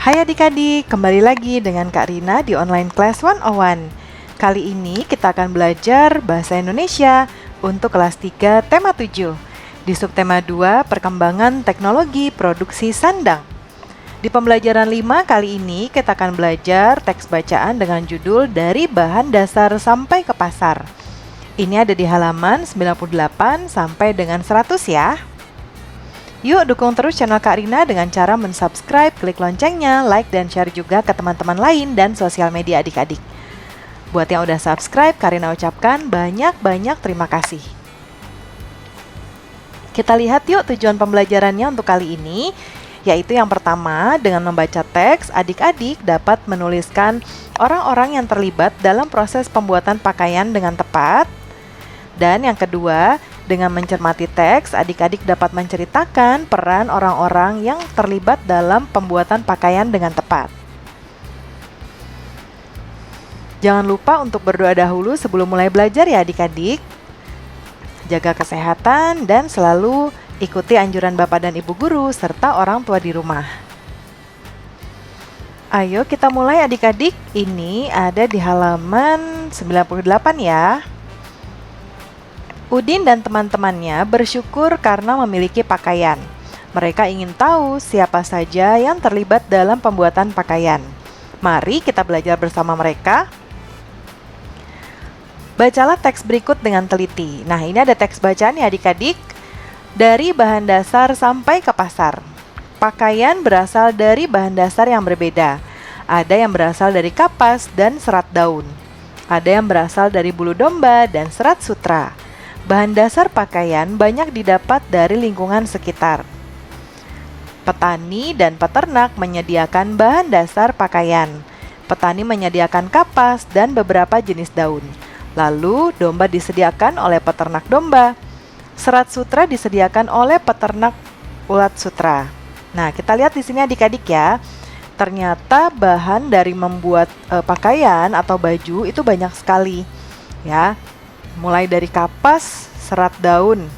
Hai adik-adik, kembali lagi dengan Kak Rina di Online Class 101. Kali ini kita akan belajar Bahasa Indonesia untuk kelas 3 tema 7. Di subtema 2, Perkembangan Teknologi Produksi Sandang. Di pembelajaran 5 kali ini kita akan belajar teks bacaan dengan judul Dari Bahan Dasar Sampai ke Pasar. Ini ada di halaman 98 sampai dengan 100 ya. Yuk dukung terus channel Kak Rina dengan cara mensubscribe, klik loncengnya, like dan share juga ke teman-teman lain dan sosial media adik-adik. Buat yang udah subscribe, Kak Rina ucapkan banyak-banyak terima kasih. Kita lihat yuk tujuan pembelajarannya untuk kali ini, yaitu yang pertama, dengan membaca teks, adik-adik dapat menuliskan orang-orang yang terlibat dalam proses pembuatan pakaian dengan tepat. Dan yang kedua, dengan mencermati teks, adik-adik dapat menceritakan peran orang-orang yang terlibat dalam pembuatan pakaian dengan tepat. Jangan lupa untuk berdoa dahulu sebelum mulai belajar ya adik-adik. Jaga kesehatan dan selalu ikuti anjuran Bapak dan Ibu guru serta orang tua di rumah. Ayo kita mulai adik-adik. Ini ada di halaman 98 ya. Udin dan teman-temannya bersyukur karena memiliki pakaian. Mereka ingin tahu siapa saja yang terlibat dalam pembuatan pakaian. Mari kita belajar bersama mereka. Bacalah teks berikut dengan teliti. Nah, ini ada teks bacaan ya adik-adik. Dari bahan dasar sampai ke pasar. Pakaian berasal dari bahan dasar yang berbeda. Ada yang berasal dari kapas dan serat daun. Ada yang berasal dari bulu domba dan serat sutra. Bahan dasar pakaian banyak didapat dari lingkungan sekitar. Petani dan peternak menyediakan bahan dasar pakaian. Petani menyediakan kapas dan beberapa jenis daun. Lalu, domba disediakan oleh peternak domba. Serat sutra disediakan oleh peternak ulat sutra. Nah, kita lihat di sini adik-adik ya. Ternyata bahan dari membuat pakaian atau baju itu banyak sekali. Ya. Mulai dari kapas, serat daun,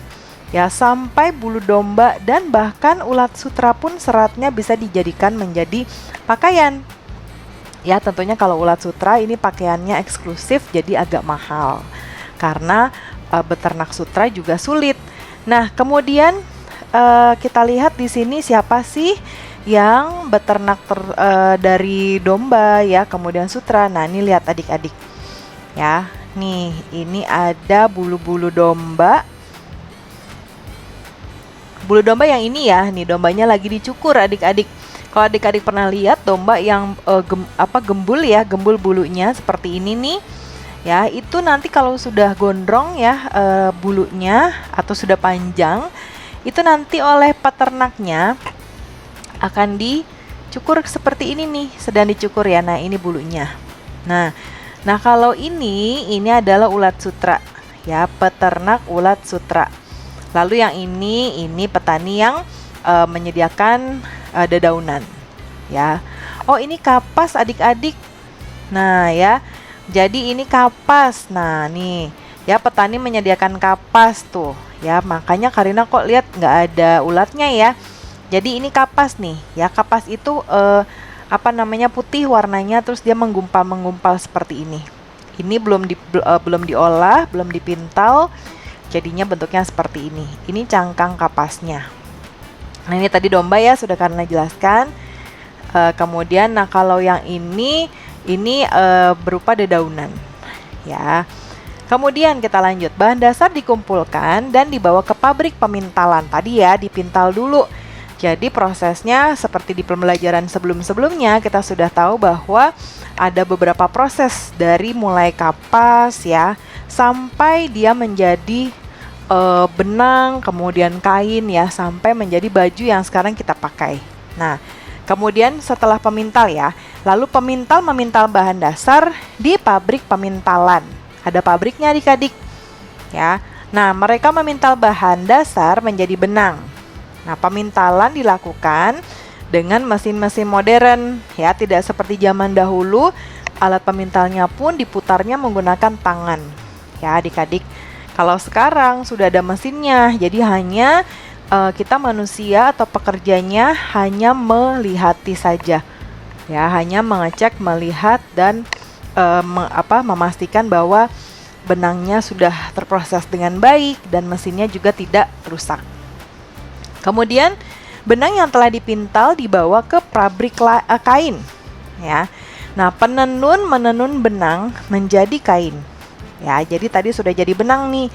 ya sampai bulu domba dan bahkan ulat sutra pun seratnya bisa dijadikan menjadi pakaian. Ya tentunya kalau ulat sutra ini pakaiannya eksklusif jadi agak mahal karena beternak sutra juga sulit. Nah kemudian kita lihat di sini siapa sih yang beternak dari domba ya kemudian sutra. Nah ini lihat adik-adik ya. Nih, ini ada bulu-bulu domba. Bulu domba yang ini ya, nih dombanya lagi dicukur adik-adik. Kalau adik-adik pernah lihat domba yang gembul ya, gembul bulunya seperti ini nih. Ya, itu nanti kalau sudah gondrong ya bulunya atau sudah panjang, itu nanti oleh peternaknya akan dicukur seperti ini nih, sedang dicukur ya. Nah, ini bulunya. Nah kalau ini adalah ulat sutra ya, peternak ulat sutra. Lalu yang ini petani yang menyediakan dedaunan ya. Oh ini kapas adik-adik. Nah ya, jadi ini kapas. Nah nih ya petani menyediakan kapas tuh ya, makanya Karina kok lihat nggak ada ulatnya ya. Jadi ini kapas nih ya, kapas itu putih warnanya, terus dia menggumpal seperti ini. Ini belum diolah, belum dipintal, jadinya bentuknya seperti ini. Ini cangkang kapasnya. Nah ini tadi domba ya, sudah Karina jelaskan. Kemudian, nah kalau yang ini berupa dedaunan, ya. Kemudian kita lanjut, bahan dasar dikumpulkan dan dibawa ke pabrik pemintalan. Tadi ya dipintal dulu. Jadi prosesnya seperti di pembelajaran sebelum-sebelumnya kita sudah tahu bahwa ada beberapa proses dari mulai kapas ya sampai dia menjadi benang, kemudian kain ya sampai menjadi baju yang sekarang kita pakai. Nah, kemudian setelah pemintal ya, lalu pemintal memintal bahan dasar di pabrik pemintalan. Ada pabriknya adik-adik ya. Nah, mereka memintal bahan dasar menjadi benang. Nah, pemintalan dilakukan dengan mesin-mesin modern ya, tidak seperti zaman dahulu. Alat pemintalnya pun diputarnya menggunakan tangan. Ya, adik-adik. Kalau sekarang sudah ada mesinnya, jadi hanya kita manusia atau pekerjanya hanya melihati saja. Ya, hanya mengecek, melihat dan memastikan bahwa benangnya sudah terproses dengan baik dan mesinnya juga tidak rusak. Kemudian benang yang telah dipintal dibawa ke pabrik kain, ya. Nah, penenun menenun benang menjadi kain. Ya, jadi tadi sudah jadi benang nih.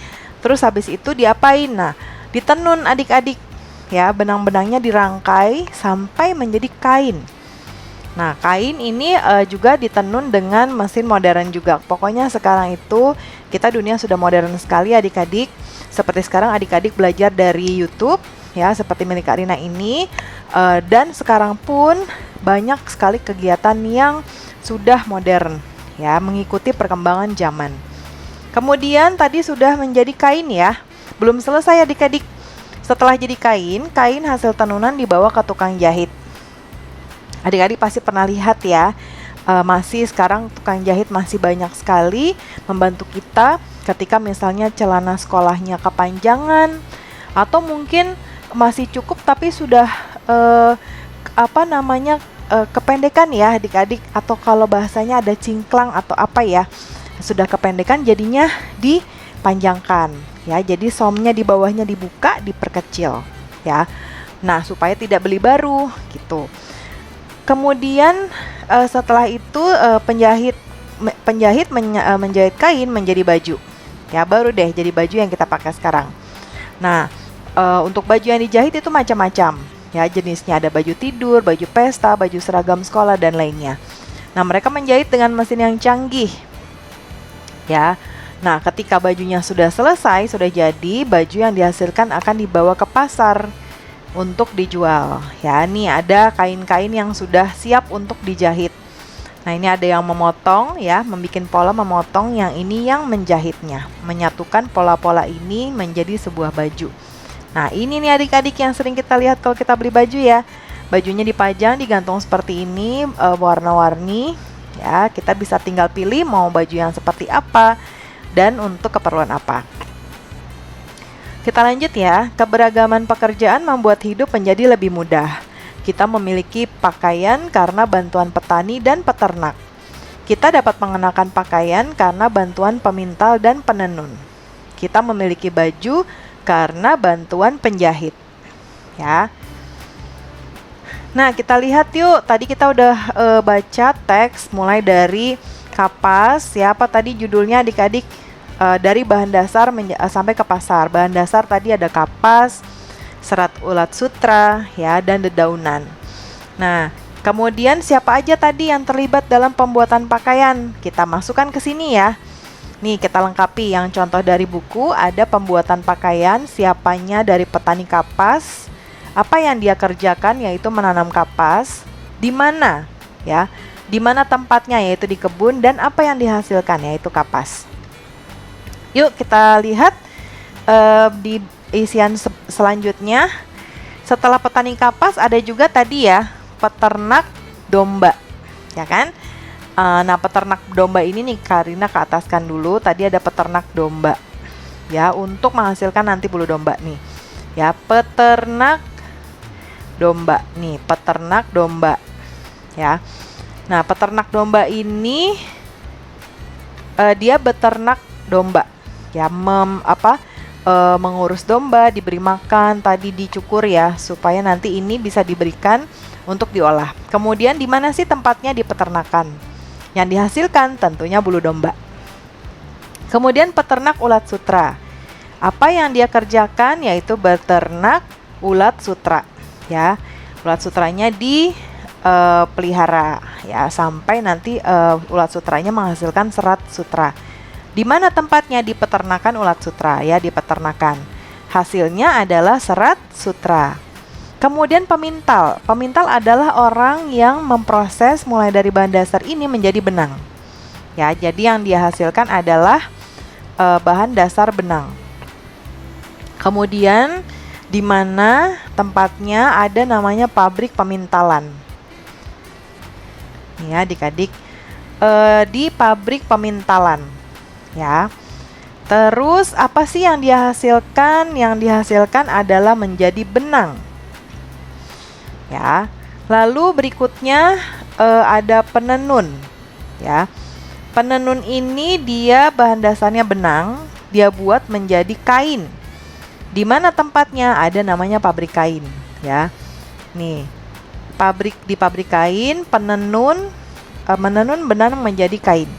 Terus habis itu diapain? Nah, ditenun adik-adik. Ya, benang-benangnya dirangkai sampai menjadi kain. Nah, kain ini juga ditenun dengan mesin modern juga. Pokoknya sekarang itu kita dunia sudah modern sekali adik-adik. Seperti sekarang adik-adik belajar dari YouTube, ya, seperti milik Kak Rina ini. Dan sekarang pun banyak sekali kegiatan yang sudah modern, ya, mengikuti perkembangan zaman. Kemudian tadi sudah menjadi kain ya. Belum selesai adik-adik. Setelah jadi kain, kain hasil tenunan dibawa ke tukang jahit. Adik-adik pasti pernah lihat ya, masih sekarang tukang jahit masih banyak sekali membantu kita ketika misalnya celana sekolahnya kepanjangan atau mungkin masih cukup tapi sudah kependekan ya adik-adik, atau kalau bahasanya ada cingklang atau apa ya, sudah kependekan jadinya dipanjangkan ya, jadi somnya di bawahnya dibuka, diperkecil ya. Nah, supaya tidak beli baru gitu. Kemudian setelah itu penjahit menjahit kain menjadi baju ya, baru deh jadi baju yang kita pakai sekarang. Nah, untuk baju yang dijahit itu macam-macam ya, jenisnya ada baju tidur, baju pesta, baju seragam sekolah dan lainnya. Nah, mereka menjahit dengan mesin yang canggih ya. Nah, ketika bajunya sudah selesai, sudah jadi, baju yang dihasilkan akan dibawa ke pasar untuk dijual ya. Nih ada kain-kain yang sudah siap untuk dijahit. Nah, ini ada yang memotong ya, membuat pola memotong, yang ini yang menjahitnya, menyatukan pola-pola ini menjadi sebuah baju. Nah, ini nih adik-adik yang sering kita lihat kalau kita beli baju ya. Bajunya dipajang, digantung seperti ini, warna-warni ya. Kita bisa tinggal pilih mau baju yang seperti apa dan untuk keperluan apa. Kita lanjut ya. Keberagaman pekerjaan membuat hidup menjadi lebih mudah. Kita memiliki pakaian karena bantuan petani dan peternak. Kita dapat mengenakan pakaian karena bantuan pemintal dan penenun. Kita memiliki baju karena bantuan penjahit. Ya. Nah, kita lihat yuk. Tadi kita udah baca teks mulai dari kapas. Siapa tadi judulnya adik-adik? Dari bahan dasar sampai ke pasar. Bahan dasar tadi ada kapas, serat ulat sutra, ya, dan dedaunan. Nah, kemudian siapa aja tadi yang terlibat dalam pembuatan pakaian? Kita masukkan ke sini ya. Nih, kita lengkapi yang contoh dari buku. Ada pembuatan pakaian, siapanya dari petani kapas. Apa yang dia kerjakan yaitu menanam kapas. Di mana? Ya, di mana tempatnya yaitu di kebun, dan apa yang dihasilkan yaitu kapas. Yuk kita lihat di isian selanjutnya. Setelah petani kapas ada juga tadi ya peternak domba, ya kan? Nah, peternak domba ini nih Karina ke ataskan dulu. Tadi ada peternak domba ya, untuk menghasilkan nanti bulu domba nih. Ya, peternak domba nih, peternak domba ya. Nah, peternak domba ini dia beternak domba ya, mengurus domba, diberi makan, tadi dicukur ya, supaya nanti ini bisa diberikan untuk diolah. Kemudian di mana sih tempatnya? Di peternakan. Yang dihasilkan tentunya bulu domba. Kemudian peternak ulat sutra. Apa yang dia kerjakan? Yaitu beternak ulat sutra ya. Ulat sutranya dipelihara ya, sampai nanti ulat sutranya menghasilkan serat sutra. Di mana tempatnya? Di peternakan ulat sutra ya, di peternakan. Hasilnya adalah serat sutra. Kemudian pemintal. Pemintal adalah orang yang memproses mulai dari bahan dasar ini menjadi benang. Ya, jadi yang dia hasilkan adalah bahan dasar benang. Kemudian di mana tempatnya? Ada namanya pabrik pemintalan. Ya, adik-adik, di pabrik pemintalan. Ya. Terus apa sih yang dia hasilkan? Yang dihasilkan adalah menjadi benang. Ya. Lalu berikutnya ada penenun ya. Penenun ini dia bahan dasarnya benang, dia buat menjadi kain. Di mana tempatnya? Ada namanya pabrik kain ya. Nih, di pabrik kain penenun menenun benang menjadi kain.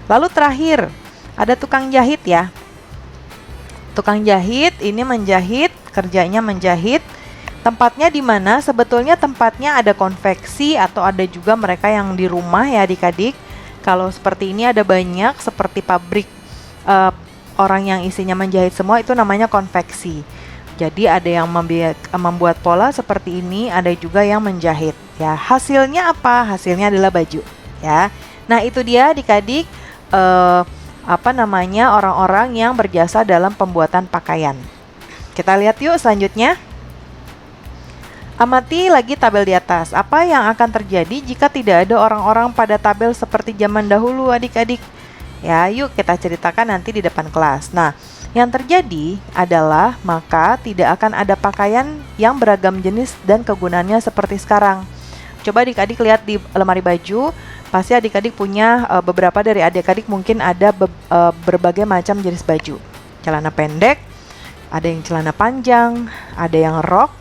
Lalu terakhir ada tukang jahit ya. Tukang jahit ini menjahit, kerjanya menjahit. Tempatnya di mana? Sebetulnya tempatnya ada konveksi atau ada juga mereka yang di rumah ya adik-adik. Kalau seperti ini ada banyak seperti pabrik orang yang isinya menjahit semua, itu namanya konveksi. Jadi ada yang membuat pola seperti ini, ada juga yang menjahit ya. Hasilnya apa? Hasilnya adalah baju ya. Nah, itu dia adik-adik orang-orang yang berjasa dalam pembuatan pakaian. Kita lihat yuk selanjutnya. Amati lagi tabel di atas. Apa yang akan terjadi jika tidak ada orang-orang pada tabel seperti zaman dahulu adik-adik? Ya, yuk kita ceritakan nanti di depan kelas. Nah, yang terjadi adalah maka tidak akan ada pakaian yang beragam jenis dan kegunaannya seperti sekarang. Coba adik-adik lihat di lemari baju. Pasti adik-adik punya beberapa dari adik-adik mungkin ada berbagai macam jenis baju. Celana pendek, ada yang celana panjang, ada yang rok,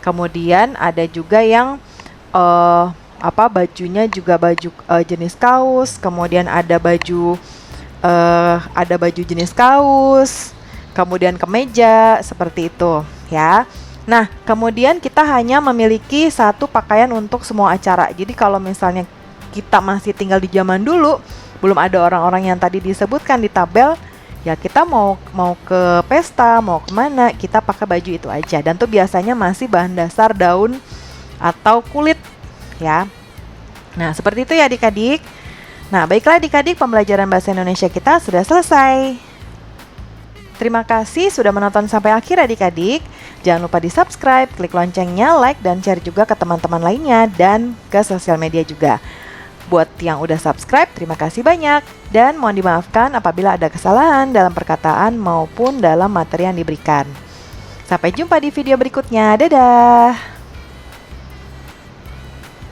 kemudian ada juga yang bajunya juga baju jenis kaos, kemudian ada baju jenis kaos, kemudian kemeja seperti itu ya. Nah, kemudian kita hanya memiliki satu pakaian untuk semua acara. Jadi kalau misalnya kita masih tinggal di zaman dulu, belum ada orang-orang yang tadi disebutkan di tabel, ya kita mau ke pesta, mau kemana, kita pakai baju itu aja. Dan tuh biasanya masih bahan dasar daun atau kulit ya. Nah, seperti itu ya adik-adik. Nah, baiklah adik-adik, pembelajaran bahasa Indonesia kita sudah selesai. Terima kasih sudah menonton sampai akhir adik-adik. Jangan lupa di subscribe, klik loncengnya, like, dan share juga ke teman-teman lainnya dan ke sosial media juga. Buat yang udah subscribe, terima kasih banyak. Dan mohon dimaafkan apabila ada kesalahan dalam perkataan maupun dalam materi yang diberikan. Sampai jumpa di video berikutnya. Dadah!